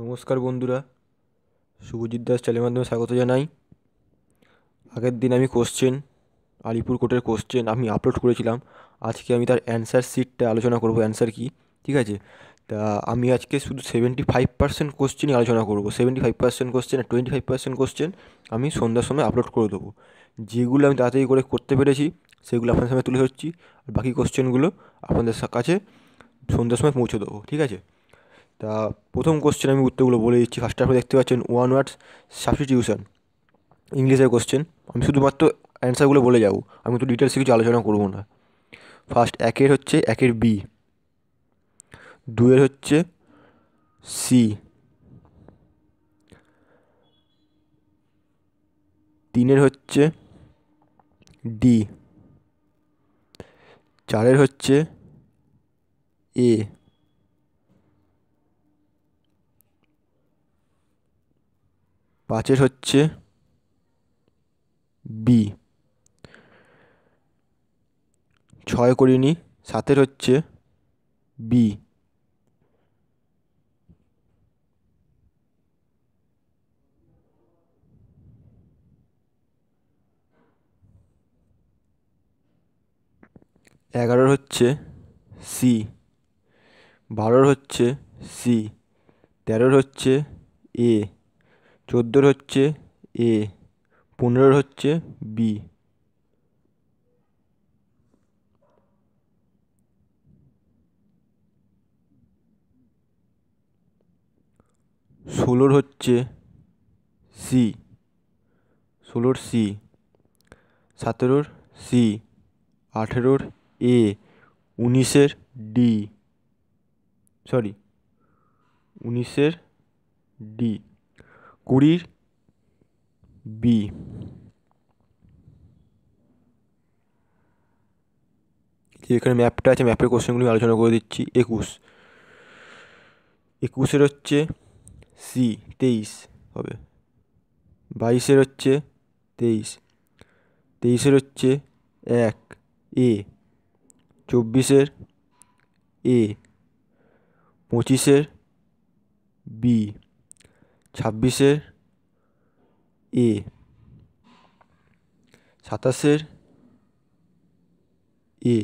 নমস্কার বন্ধুরা, শুভজিৎ দাস চ্যানেলের মাধ্যমে স্বাগত জানাই। আগের দিন আমি আলিপুর কোর্টের কোশ্চেন আমি আপলোড করেছিলাম। আজকে আমি তার অ্যান্সার শিটটা আলোচনা করব, অ্যান্সার কি, ঠিক আছে? তা আমি আজকে শুধু 75% কোশ্চেনই আলোচনা করব। 75% কোশ্চেন আর 25% কোশ্চেন আমি সন্ধ্যার সময় আপলোড করে দেবো। যেগুলো আমি তাড়াতাড়ি করে করতে পেরেছি সেগুলো আপনাদের সামনে তুলে ধরছি, আর বাকি কোশ্চেনগুলো আপনাদের কাছে সন্ধ্যার সময় পৌঁছে দেবো, ঠিক আছে? তা প্রথম কোশ্চেন আমি উত্তরগুলো বলে দিচ্ছি। ফার্স্টে আপনি দেখতে পাচ্ছেন ওয়ান ওয়ার্ড সাবস্টিটিউশন, ইংলিশের কোশ্চেন। আমি শুধুমাত্র অ্যান্সারগুলো বলে যাব, আমি তো ডিটেলসে কিছু আলোচনা করব না। ফার্স্ট একের হচ্ছে একের বি, দুয়ের হচ্ছে সি, তিনের হচ্ছে ডি, চারের হচ্ছে এ, পাঁচের হচ্ছে বি, ছয় করিনি, সাতের হচ্ছে বি, এগারোর হচ্ছে সি, বারোর হচ্ছে সি, তেরোর হচ্ছে এ, চোদ্দোর হচ্ছে এ, পনেরোর হচ্ছে বি, ষোলোর হচ্ছে সি, ষোলোর সি, সতেরোর সি, আঠেরোর এ, উনিশের ডি, সরি, উনিশের ডি, কুড়ির বি। যে এখানে ম্যাপটা আছে, ম্যাপের কোশ্চেনগুলি আলোচনা করে দিচ্ছি। একুশের হচ্ছে সি, 23 হবে। বাইশের হচ্ছে 23, তেইশের হচ্ছে এক, এ, চব্বিশের এ, পঁচিশের বি, ছাব্বিশের এ, সাতাশের এ,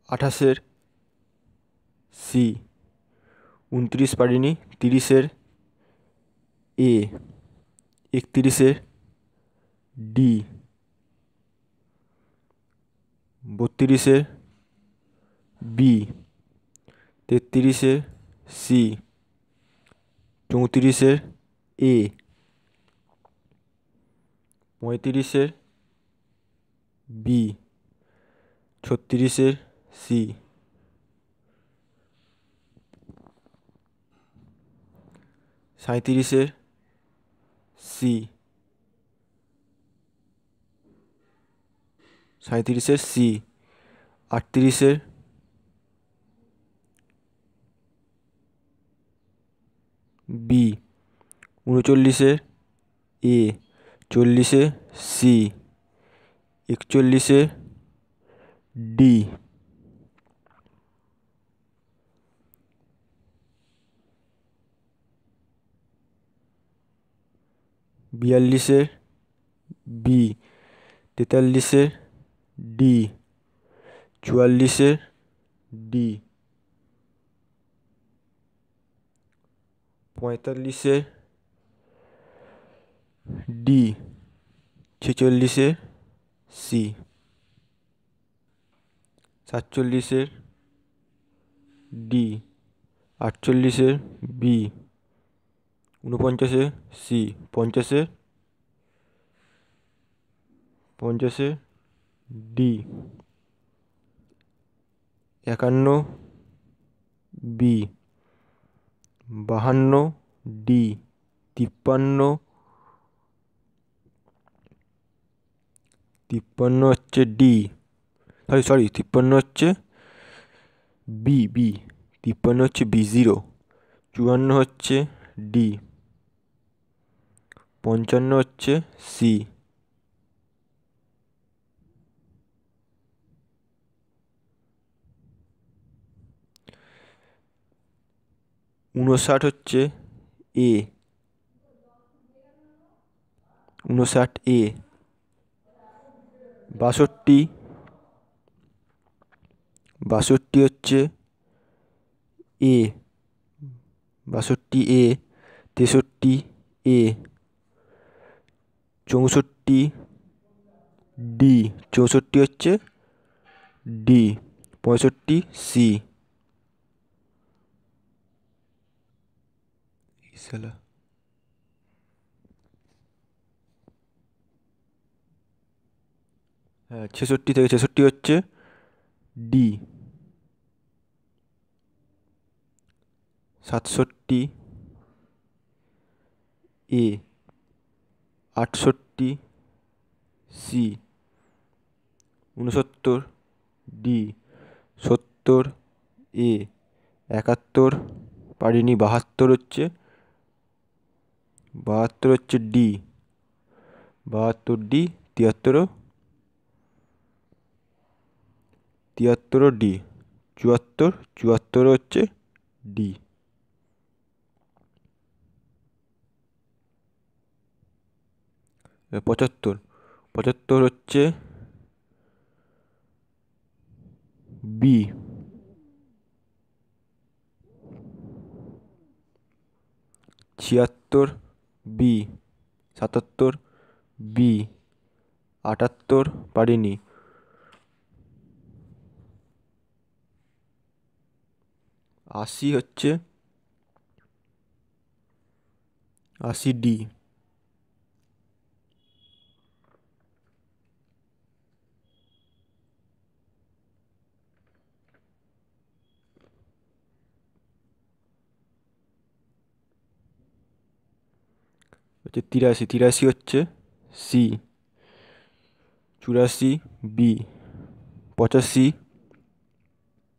আঠাশের সি, 29 পারিনি, 30-এর এ, 31-এর ডি, 32-এর বি, 33-এর সি, 34-এর এ, 35-এর বি, 36-এর সি, 37-এর সি, 37-এর সি, 38-এর বি, 39-এর এ, 40-এর সি, 41-এর ডি, 42-এর বি, 43-এর ডি, 44-এর ডি, 45-এর ডি, 46-এর সি, 47-এর ডি, 48-এর বি, 49-এর সি, 50-এর ডি, 51 বি, 52 ডি, 53 হচ্ছে ডি, সরি 53 হচ্ছে বি, 53 হচ্ছে বি, 0, 54 হচ্ছে ডি, 55 হচ্ছে সি, 59 হচ্ছে এ, 59 এ। 62, 62 হচ্ছে এ, 62 এ। 63 এ। 64 ডি, 64 হচ্ছে ডি। 65 সি। সালা, হ্যাঁ 66 থেকে 66 হচ্ছে ডি। 67 এ। 68 সি। 69 ডি। 70 এ। 71 পারিনি। 72 হচ্ছে, 72 হচ্ছে ডি। 72 ডি। 73, 73 ডি। 74, 74 হচ্ছে ডি। 75, 75 হচ্ছে বি। 76 বি। 77 বি। 78 পারিনি। 80 হচ্ছে, 80 ডি। 83, 83 হচ্ছে সি। 84 বি। 85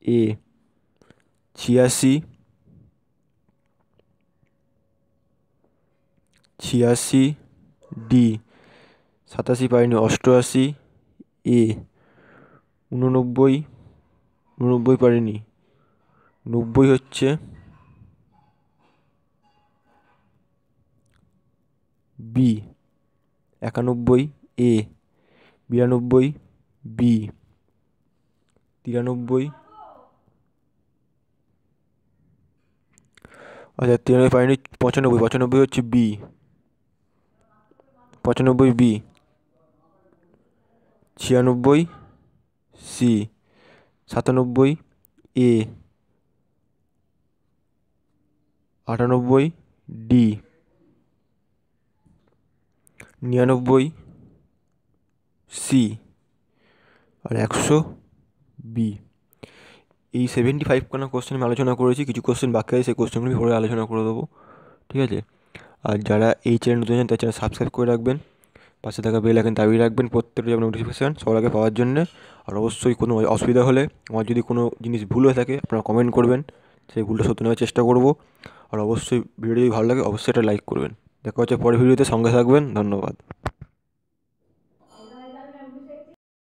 এ। 86, 86 ডি। 87 পাইনি। 88 এ। 89, 89 পারিনি। 90 হচ্ছে বি। 91 এ। 92 বি। 93, আচ্ছা 93 পাইনি। 95, 95 হচ্ছে বি। 95 বি। 96 সি। 97 এ। 98 ডি। 99 সি। আর 100 বি। এই 75 খানা কোশ্চেন আমি আলোচনা করেছি। কিছু কোশ্চেন বাকি আছে, সেই কোশ্চেনগুলি পরে আলোচনা করে দেবো, ঠিক আছে? আর যারা এই চ্যানেল নতুন আছেন তার চ্যানেল সাবস্ক্রাইব করে রাখবেন, পাশে থাকা বেল আইকন দাবিয়ে রাখবেন প্রত্যেকটা যেমন নোটিফিকেশান সবার আগে পাওয়ার জন্যে। আর অবশ্যই কোনো অসুবিধা হলে, আমার যদি কোনো জিনিস ভুল হয়ে থাকে আপনারা কমেন্ট করবেন, সেই ভুলটা সত্য নেওয়ার চেষ্টা করব। আর অবশ্যই ভিডিও যদি ভালো লাগে অবশ্যই এটা লাইক করবেন। দেখা হচ্ছে পরের ভিডিওতে, সঙ্গে থাকবেন। ধন্যবাদ।